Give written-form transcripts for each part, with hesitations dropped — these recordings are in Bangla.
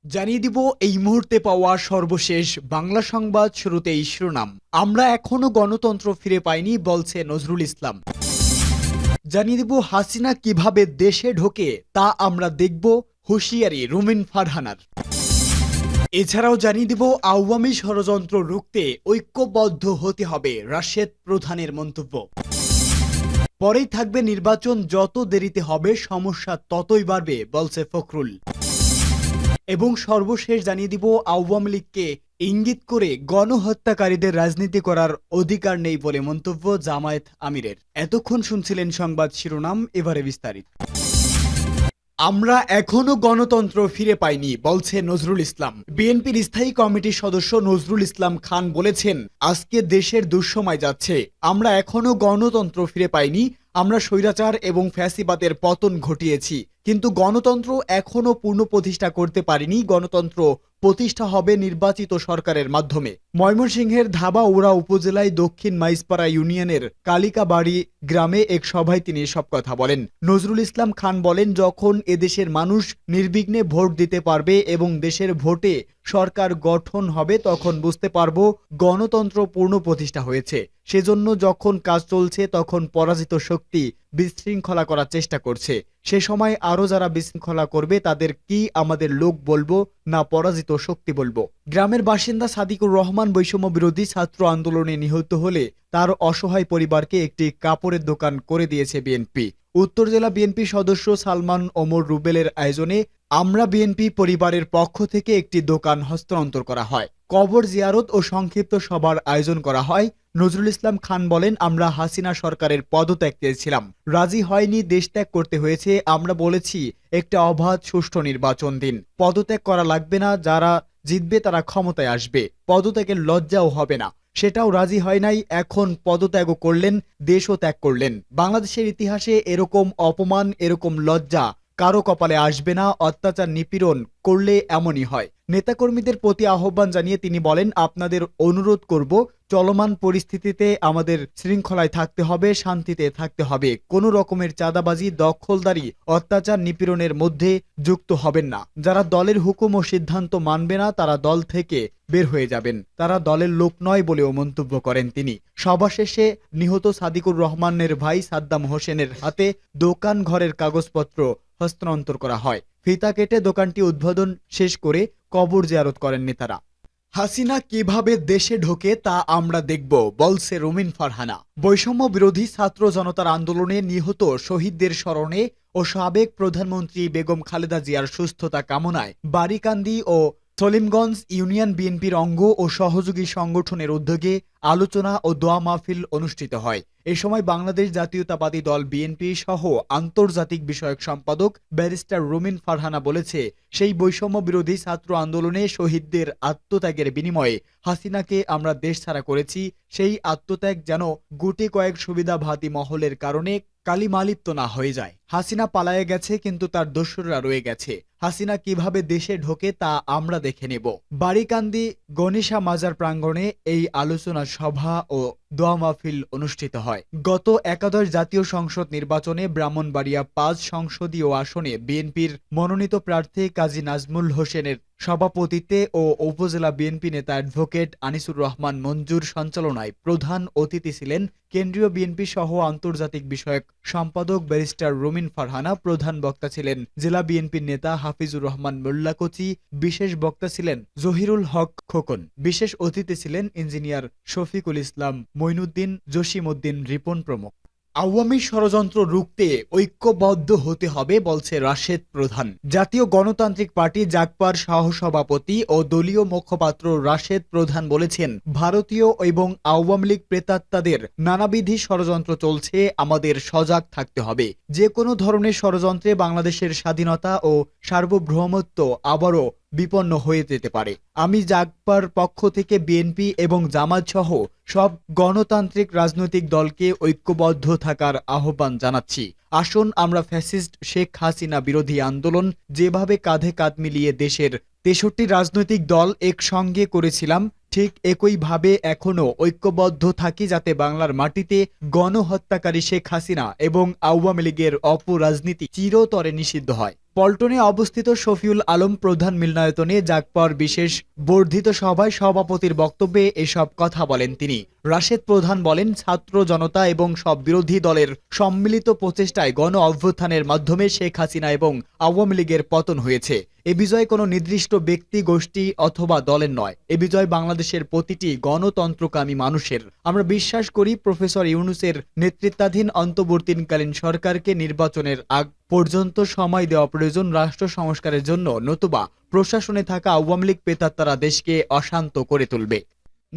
জানিয়ে দিব এই মুহূর্তে পাওয়া সর্বশেষ বাংলা সংবাদ। শুরুতেই শিরোনাম। আমরা এখনো গণতন্ত্র ফিরে পাইনি বলছে নজরুল ইসলাম। জানিয়ে দিব হাসিনা কিভাবে দেশে ঢোকে তা আমরা দেখব, হুঁশিয়ারি রুমিন ফারহানার। এছাড়াও জানিয়ে দিব আওয়ামী ষড়যন্ত্র রুখতে ঐক্যবদ্ধ হতে হবে রাশেদ প্রধানের মন্তব্য। পরেই থাকবে নির্বাচন, যত দেরিতে হবে সমস্যা ততই বাড়বে বলছে ফখরুল। এবং সর্বশেষ জানিয়ে দিব আওয়ামী লীগকে ইঙ্গিত করে গণহত্যাকারীদের রাজনীতি করার অধিকার নেই বলে মন্তব্য জামায়াত আমিরের। এতক্ষণ শুনছিলেন সংবাদ শিরোনাম, এবারে বিস্তারিত। আমরা এখনো গণতন্ত্র ফিরে পাইনি বলছে নজরুল ইসলাম। বিএনপির স্থায়ী কমিটির সদস্য নজরুল ইসলাম খান বলেছেন, আজকে দেশের দুঃসময় যাচ্ছে, আমরা এখনো গণতন্ত্র ফিরে পাইনি। আমরা স্বৈরাচার এবং ফ্যাসিবাদের পতন ঘটিয়েছি, কিন্তু গণতন্ত্র এখনো পূর্ণ প্রতিষ্ঠা করতে পারিনি। গণতন্ত্র প্রতিষ্ঠা হবে নির্বাচিত সরকারের মাধ্যমে। ময়মনসিংহের ধাবাউড়া উপজেলায় দক্ষিণ মাইজপাড়া ইউনিয়নের কালিকাবাড়ি গ্রামে এক সভায় তিনি এসব কথা বলেন। নজরুল ইসলাম খান বলেন, যখন এদেশের মানুষ নির্বিঘ্নে ভোট দিতে পারবে এবং দেশের ভোটে সরকার গঠন হবে, তখন বুঝতে পারবো গণতন্ত্র পূর্ণ প্রতিষ্ঠা হয়েছে। সেজন্য যখন কাজ চলছে তখন পরাজিত শক্তি বিশৃঙ্খলা করার চেষ্টা করছে। সে সময় আরো যারা বিশৃঙ্খলা করবে তাদের কি আমাদের লোক বলবো না পরাজিত শক্তি বলবো। গ্রামের বাসিন্দা সাদিকুর রহমান বৈষম্য বিরোধী ছাত্র আন্দোলনে নিহত হলে তার অসহায় পরিবারকে একটি কাপড়ের দোকান করে দিয়েছে বিএনপি। উত্তর জেলা বিএনপি সদস্য সালমান ওমর রুবেলের আয়োজনে আমরা বিএনপি পরিবারের পক্ষ থেকে একটি দোকান হস্তান্তর করা হয়। কবর জিয়ারত ও সংক্ষিপ্ত সভার আয়োজন করা হয়। নজরুল ইসলাম খান বলেন, আমরা হাসিনা সরকারের পদত্যাগ চেয়েছিলাম, রাজি হয়নি, দেশ ত্যাগ করতে হয়েছে। আমরা বলেছি একটা অবাধ সুষ্ঠু নির্বাচন দিন, পদত্যাগ করা লাগবে না, যারা জিতবে তারা ক্ষমতায় আসবে, পদত্যাগের লজ্জাও হবে না, সেটাও রাজি হয় নাই। এখন পদত্যাগও করলেন, দেশও ত্যাগ করলেন। বাংলাদেশের ইতিহাসে এরকম অপমান, এরকম লজ্জা কারো কপালে আসবে না। অত্যাচার নিপীড়ন করলে এমনই হয়। নেতাকর্মীদের প্রতি আহ্বান জানিয়ে তিনি বলেন, আপনাদের অনুরোধ করব, চলমান পরিস্থিতিতে আমাদের শৃঙ্খলায় থাকতে হবে, শান্তিতে থাকতে হবে। কোনো রকমের চাঁদাবাজি, দখলদারি, অত্যাচার নিপীড়নের মধ্যে যুক্ত হবেন না। যারা দলের হুকুম ও সিদ্ধান্ত মানবে না তারা দল থেকে বের হয়ে যাবেন, তারা দলের লোক নয় বলেও মন্তব্য করেন তিনি। সভা শেষে নিহত সাদিকুর রহমানের ভাই সাদ্দাম হোসেনের হাতে দোকান ঘরের কাগজপত্র হস্তান্তর করা হয়। ফিতা কেটে দোকানটি উদ্বোধন শেষ করে কবর জিয়ারত করেন নেতারা। হাসিনা কিভাবে দেশে ঢোকে তা আমরা দেখব বলছে রুমিন ফারহানা। বৈষম্য বিরোধী ছাত্র জনতার আন্দোলনে নিহত শহীদদের স্মরণে ও সাবেক প্রধানমন্ত্রী বেগম খালেদা জিয়ার সুস্থতা কামনায় বারিকান্দি ও সলিমগঞ্জ ইউনিয়ন বিএনপির অঙ্গ ও সহযোগী সংগঠনের উদ্যোগে আলোচনা ও দোয়া মাহফিল অনুষ্ঠিত হয়। এ সময় বাংলাদেশ জাতীয়তাবাদী দল বিএনপি সহ আন্তর্জাতিক বিষয়ক সম্পাদক ব্যারিস্টার রুমিন ফারহানা বলেছে, সেই বৈষম্য বিরোধী ছাত্র আন্দোলনে শহীদদের আত্মত্যাগের বিনিময়ে হাসিনাকে আমরা দেশছাড়া করেছি। সেই আত্মত্যাগ যেন গুটি কয়েক সুবিধাবাদী মহলের কারণে কালিমালিপ্ত না হয়ে যায়। হাসিনা পালায়ে গেছে, কিন্তু তার দোসররা রয়ে গেছে। হাসিনা কিভাবে দেশে ঢোকে তা আমরা দেখে নেব। বারিকান্দি গনিশা মাজার প্রাঙ্গণে এই আলোচনা সভা ও দোয়া মাহফিল অনুষ্ঠিত হয়। গত একাদশ জাতীয় সংসদ নির্বাচনে ব্রাহ্মণবাড়িয়া ৫ সংসদীয় আসনে বিএনপির মনোনীত প্রার্থী কাজী নাজমুল হোসেনের সভাপতিত্বে ও উপজেলা বিএনপি নেতা অ্যাডভোকেট আনিসুর রহমান মঞ্জুর সঞ্চালনায় প্রধান অতিথি ছিলেন কেন্দ্রীয় বিএনপি সহ আন্তর্জাতিক বিষয়ক সম্পাদক ব্যারিস্টার রুমিন ফারহানা। প্রধান বক্তা ছিলেন জেলা বিএনপির নেতা হাফিজুর রহমান মোল্লাকোচি। বিশেষ বক্তা ছিলেন জহিরুল হক খোকন। বিশেষ অতিথি ছিলেন ইঞ্জিনিয়ার শফিকুল ইসলাম মঈনুদ্দিন, জসিম উদ্দিন রিপন প্রমুখ। আওয়ামী ষড়যন্ত্র রুখতে ঐক্যবদ্ধ হতে হবে বলছে রাশেদ প্রধান। জাতীয় গণতান্ত্রিক পার্টি জাগপার সহসভাপতি ও দলীয় মুখপাত্র রাশেদ প্রধান বলেছেন, ভারতীয় এবং আওয়ামী লীগ প্রেতাত্মাদের নানাবিধি ষড়যন্ত্র চলছে, আমাদের সজাগ থাকতে হবে। যে কোনো ধরনের ষড়যন্ত্রে বাংলাদেশের স্বাধীনতা ও সার্বভৌমত্ব আবারও বিপন্ন হয়ে যেতে পারে। আমি জাগপার পক্ষ থেকে বিএনপি এবং জামাত সহ সব গণতান্ত্রিক রাজনৈতিক দলকে ঐক্যবদ্ধ থাকার আহ্বান জানাচ্ছি। আসুন আমরা ফ্যাসিস্ট শেখ হাসিনা বিরোধী আন্দোলন যেভাবে কাঁধে কাঁধ মিলিয়ে দেশের ৬৩ রাজনৈতিক দল একসঙ্গে করেছিলাম, ঠিক একইভাবে এখনো ঐক্যবদ্ধ থাকি, যাতে বাংলার মাটিতে গণহত্যাকারী শেখ হাসিনা এবং আওয়ামী লীগের অপরাজনীতি চিরতরে নিষিদ্ধ হয়। পল্টনে অবস্থিত শফিউল আলম প্রধান মিলনায়তনে জাগপর বিশেষ বর্ধিত সভায় সভাপতির বক্তব্যে এসব কথা বলেন তিনি। রাশেদ প্রধান বলেন, ছাত্র জনতা এবং সব বিরোধী দলের সম্মিলিত প্রচেষ্টায় গণ অভ্যুত্থানের মাধ্যমে শেখ হাসিনা এবং আওয়ামী লীগের পতন হয়েছে। এ বিজয় কোনো নির্দিষ্ট ব্যক্তি, গোষ্ঠী অথবা দলের নয়। এ বিজয় বাংলাদেশের প্রতিটি গণতন্ত্রকামী মানুষের। আমরা বিশ্বাস করি প্রফেসর ইউনূসের নেতৃত্বাধীন অন্তর্বর্তীকালীন সরকারকে নির্বাচনের আগ পর্যন্ত সময় দেওয়া প্রয়োজন রাষ্ট্র সংস্কারের জন্য, নতুবা প্রশাসনে থাকা আওয়ামী লীগ প্রেতাত্মারা দেশকে অশান্ত করে তুলবে।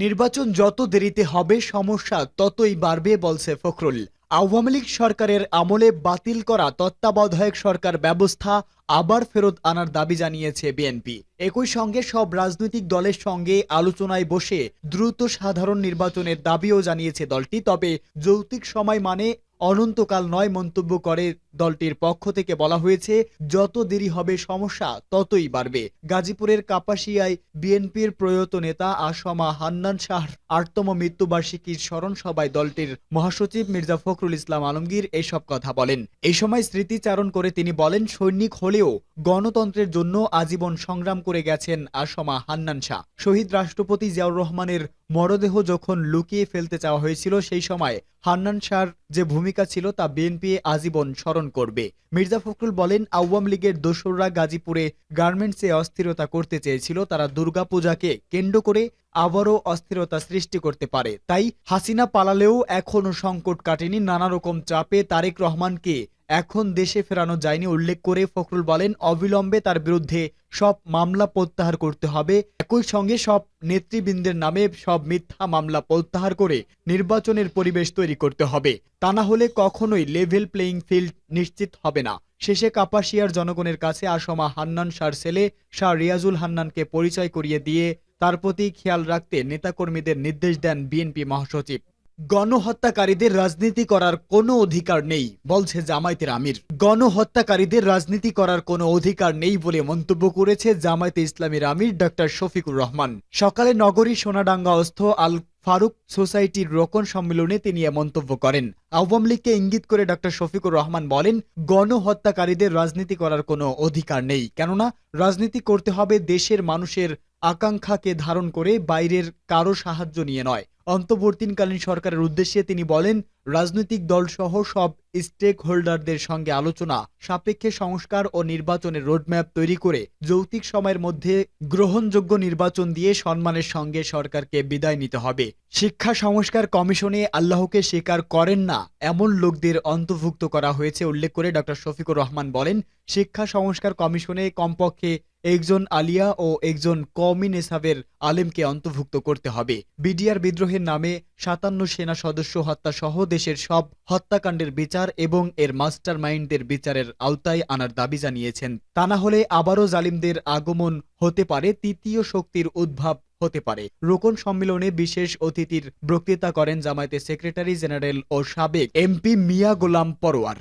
নির্বাচন যত দেরিতে হবে সমস্যা ততই বাড়বে বলছে ফখরুল। আওয়ামী লীগ সরকারের আমলে বাতিল করা তত্ত্বাবধায়ক সরকার ব্যবস্থা আবার ফেরত আনার দাবি জানিয়েছে বিএনপি। একই সঙ্গে সব রাজনৈতিক দলের সঙ্গে আলোচনায় বসে দ্রুত সাধারণ নির্বাচনের দাবিও জানিয়েছে দলটি। তবে যৌক্তিক সময় মানে অনন্তকাল নয় মন্তব্য করে দলটির পক্ষ থেকে বলা হয়েছে, যত দেরি হবে সমস্যা ততই বাড়বে। গাজীপুরের কাপাসিয়ায় বিএনপির প্রয়াত নেতা আসমা হান্নান শাহর ৮তম মৃত্যুবার্ষিকীর স্মরণ সভায় দলটির মহাসচিব মির্জা ফখরুল ইসলাম আলমগীর এসব কথা বলেন। এই সময় স্মৃতিচারণ করে তিনি বলেন, সৈনিক হলেও গণতন্ত্রের জন্য আজীবন সংগ্রাম করে গেছেন আসমা হান্নান শাহ। শহীদ রাষ্ট্রপতি জিয়াউর রহমানের মরদেহ যখন লুকিয়ে ফেলতে চাওয়া হয়েছিল, সেই সময় হান্নান শাহর যে ভূমিকা ছিল তা বিএনপি আজীবন স্মরণ করবে। মির্জা ফখরুল বলেন, আওয়ামী লীগের দোসররা গাজীপুরে গার্মেন্টসে অস্থিরতা করতে চেয়েছিল। তারা দুর্গাপূজাকে কেন্দ্র করে আবারও অস্থিরতা সৃষ্টি করতে পারে। তাই হাসিনা পালালেও এখনো সংকট কাটেনি। নানা রকম চাপে তারেক রহমানকে এখন দেশে ফেরানো যায়নি উল্লেখ করে ফখরুল বলেন, অবিলম্বে তার বিরুদ্ধে সব মামলা প্রত্যাহার করতে হবে। একই সঙ্গে সব নেতৃবৃন্দের নামে সব মিথ্যা মামলা প্রত্যাহার করে নির্বাচনের পরিবেশ তৈরি করতে হবে। তা না হলে কখনোই লেভেল প্লেয়িং ফিল্ড নিশ্চিত হবে না। শেষে কাপাসিয়ার জনগণের কাছে আসমা হান্নান শাহর ছেলে শাহ রিয়াজুল হান্নানকে পরিচয় করিয়ে দিয়ে তার প্রতি খেয়াল রাখতে নেতাকর্মীদের নির্দেশ দেন বিএনপি মহাসচিব। গণহত্যাকারীদের রাজনীতি করার কোনো অধিকার নেই বলছে জামায়াতের আমির। গণহত্যাকারীদের রাজনীতি করার কোনো অধিকার নেই বলে মন্তব্য করেছে জামায়াতে ইসলামীর আমির ডক্টর শফিকুর রহমান। সকালে নগরী সোনাডাঙ্গাস্থ আল ফারুক সোসাইটির রোকন সম্মেলনে তিনি এ মন্তব্য করেন। আওয়ামী লীগকে ইঙ্গিত করে ডক্টর শফিকুর রহমান বলেন, গণহত্যাকারীদের রাজনীতি করার কোনো অধিকার নেই, কেননা রাজনীতি করতে হবে দেশের মানুষের আকাঙ্ক্ষাকে ধারণ করে, বাইরের কারো সাহায্য নিয়ে নয়। অন্তর্বর্তীকালীন সরকারের উদ্দেশ্যে তিনি বলেন, রাজনৈতিক দলসহ সব স্টেক হোল্ডারদের সঙ্গে আলোচনা সাপেক্ষে সংস্কার ও নির্বাচনের রোডম্যাপ তৈরি করে যৌক্তিক সময়ের মধ্যে গ্রহণযোগ্য নির্বাচন দিয়ে সম্মানের সঙ্গে সরকারকে বিদায় নিতে হবে। শিক্ষা সংস্কার কমিশনে আল্লাহকে স্বীকার করেন না এমন লোকদের অন্তর্ভুক্ত করা হয়েছে উল্লেখ করে ডক্টর শফিকুর রহমান বলেন, শিক্ষা সংস্কার কমিশনে কমপক্ষে একজন আলিয়া ও একজন কওমি নেসাবের আলেমকে অন্তর্ভুক্ত করতে হবে। বিডিআর বিদ্রোহের নামে ৫৭ সেনা সদস্য হত্যা সহ দেশের সব হত্যাকাণ্ডের বিচার এবং এর মাস্টার মাইন্ডদের বিচারের আওতায় আনার দাবি জানিয়েছেন। তা না হলে আবারও জালিমদের আগমন হতে পারে, তৃতীয় শক্তির উদ্ভব হতে পারে। রোকন সম্মেলনে বিশেষ অতিথির বক্তৃতা করেন জামায়াতের সেক্রেটারি জেনারেল ও সাবেক এমপি মিয়া গোলাম পরোয়ার।